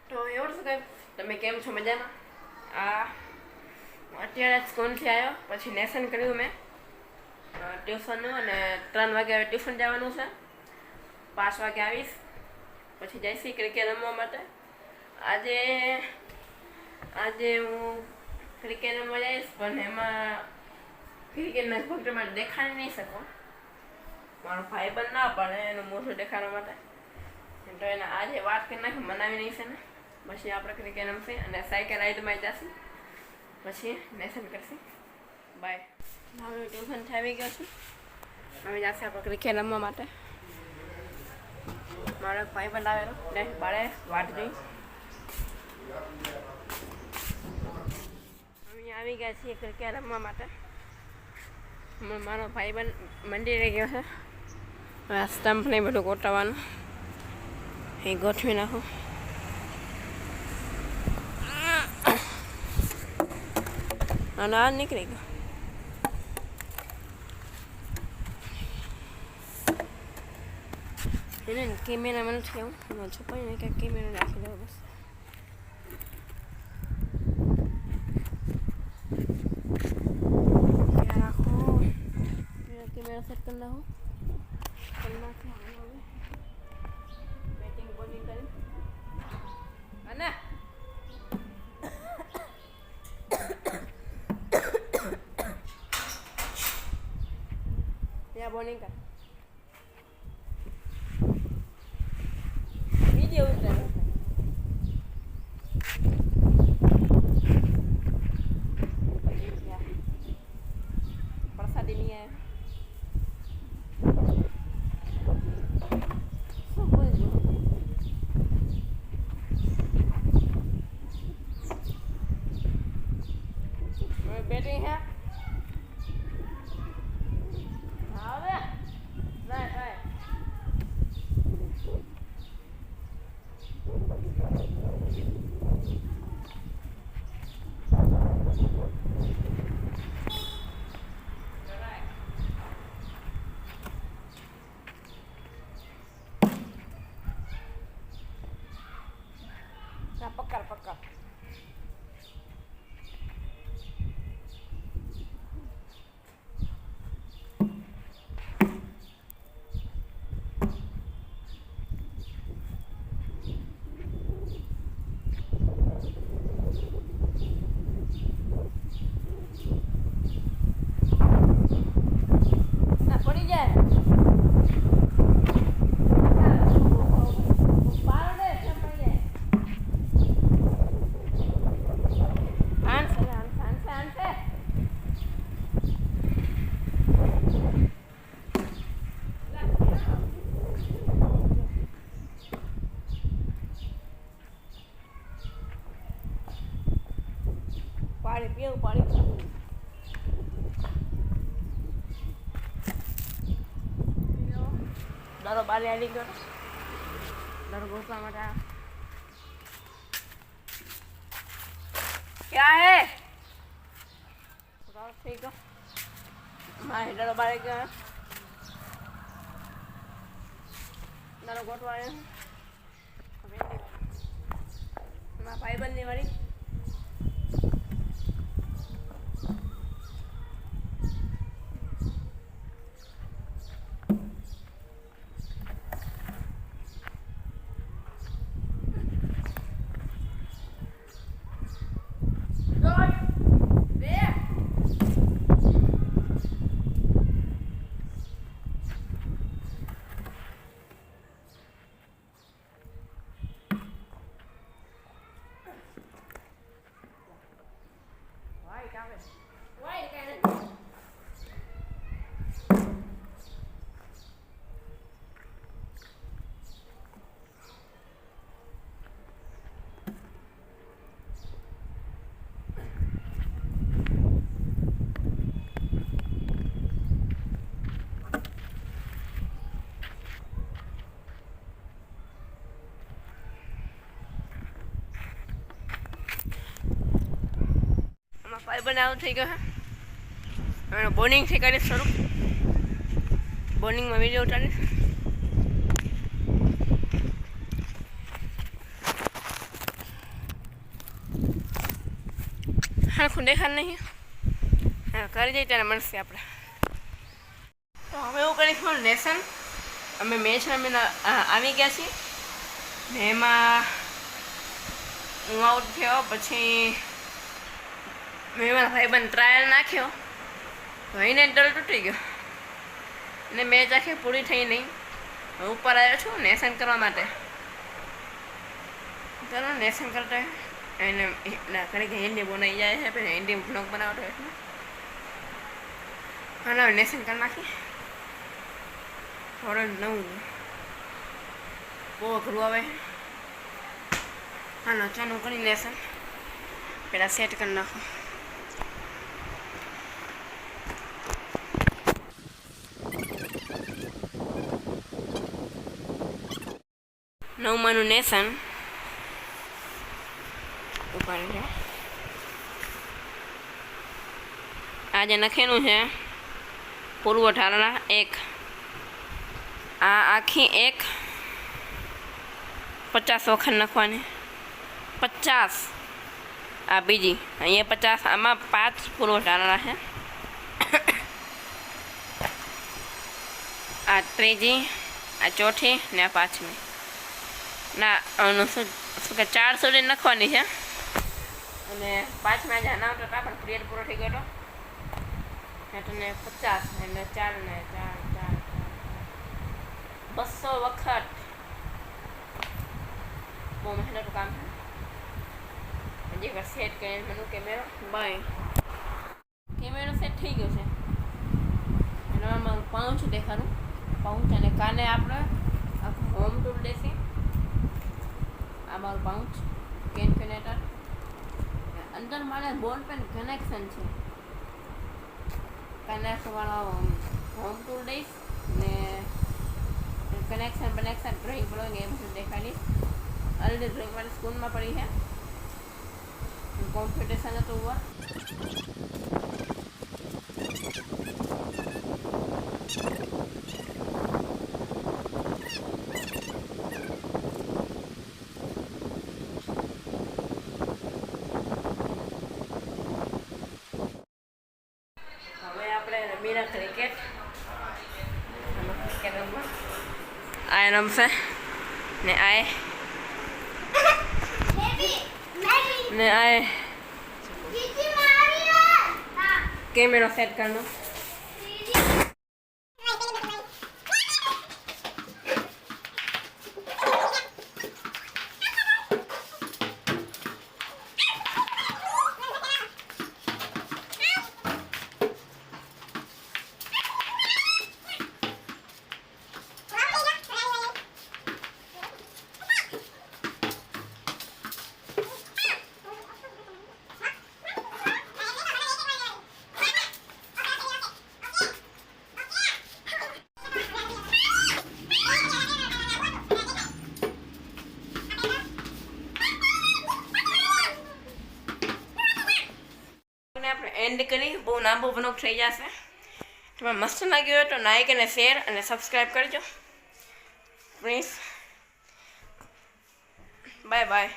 તો એવું શું કંઈ તમે કેમ છો મજામાં? આ અત્યારે સ્કૂલથી આવ્યો પછી લેસન કર્યું મેં ટ્યુશનનું અને 3 વાગે હવે ટ્યુશન જવાનું છે. 5 વાગે આવીશ પછી જઈશી ક્રિકેટ રમવા માટે. આજે હું ક્રિકેટ રમવા જઈશ પણ એમાં ક્રિકેટના ફક્ત મારે દેખાડી નહીં શકું. મારો ભાઈબંધ ના પડે એનું મોઢું દેખાડવા માટે તો એને આજે વાત કરી નાખી મનાવી નહીં છે ને પછી આપણે ક્રિકેટ રમશે અને સાયકલ રાઈડમાં જશે પછી લેસન કરશે. બાય. હવે ટ્યુશનથી આવી ગયો છું. હવે જશે આપણે ક્રિકેટ રમવા માટે. મારો ભાઈબંધ આવેલો ને બાળે વાટ જોઈ. અમે આવી ગયા છીએ ક્રિકેટ રમવા માટે. મારો ભાઈબંધ મંદિરે ગયો છે. આ સ્ટમ્પ ને બધું ગોઠવવાનું એ ગોઠવી નાખું. અને આ નીકળી ગયો. એને કેમેરા મને છે એવું છુપાઈને ક્યાંક કેમેરા નાખી દઉં બસ. ક્યાં રાખો કેમેરા સેટ કરી નાખું. બેટિંગ બોલિંગ કરી અને ત્યાં બોલિંગ કર. વિડીયો ઉતાર પ્રસાદી નહીં આવે. બેટિંગ હે હવે ના થાય. પકડ પડી જાય. પાણી પીવું પાણી દરો બારે આવી ગયો. દરો ગોતવા માટે ક્યાં હે થઈ ગયો. મારે દરો બારે ગયો. દરો ગોતવા મારા ભાઈબંધની વાળી બનાવવાનું થઈ ગયો હે. બોર્નિંગથી કરીશ શરૂ. બોર્નિંગમાં વિડીયો ઉતારીશ. હરખું દેખાડ નહીં. હા, કરી જઈએ ત્યારે મળશે આપણે. તો હવે એવું કરીશું લેસન. અમે મેચ રમીને આવી ગયા છીએ ને એમાં હું આઉટ થયો. પછી મેં મારા ભાઈબંધ ટ્રાયલ નાખ્યો તો એને ડર તૂટી ગયો ને મેચ આખી પૂરી થઈ નહીં. ઉપર આવ્યો છું લેસન કરવા માટે. ચાલો લેસન કરતા એને ઘણી કે હિન્દી બનાવી જાય છે, પછી હિન્દી બ્લોગ બનાવતો એટલે હા લેસન કરી નાખી. થોડું નવું બહુ અઘરું આવે. હા ચાલો કરી લેસન. પેલા સેટ કરી નાખો. નવમાનું લેસન ઉપાડી છે. આજે લખેલું છે પૂર્વ ધારણા 1. આ આખી 1 50 વખત લખવાની. 50 આ બીજી, અહીંયા 50. આમાં 5 પૂર્વ ધારણા છે. આ ત્રીજી, આ ચોથી ને આ 5મી. ના શું કે 4 સુધી લખવાની છે. અને 5માં આજે અનાવટ હતા પણ પીરિયડ પૂરો થઈ ગયો હતો એટલે 50 એટલે 4 ને 4 200 વખત. બહુ મહેનતનું કામ છે. હજી એકવાર સેટ કરીને મને કેમેરો બાય કેમેરો સેટ થઈ ગયો છે. અને આમાં પાઉચ દેખાડું. પાઉચ અને કાને આપણે હોમ ટૂલ દેશી. આ મારું પાઉચ કેલ્ક્યુલેટર. અંદર મારે બોલ પેન કનેક્શન છે. કનેક્શનવાળો હોમ ટૂલ દઈશ ને કનેક્શન ડ્રોઈંગ પડો એ બધું દેખાડીશ. ઓલરેડી ડ્રોઈંગ મારી સ્કૂલમાં પડી છે. કોમ્પિટિશન હતું ઉપર. ક્રિકેટ આ રમશે ને આ કેમેરો સેટ કરનો. આપણે એન્ડ કરી. બહુ લાંબો વ્લોગ થઈ જશે. તમને મસ્ત લાગ્યો હોય તો લાઈક અને શેર અને સબસ્ક્રાઈબ કરજો પ્લીઝ. Bye bye.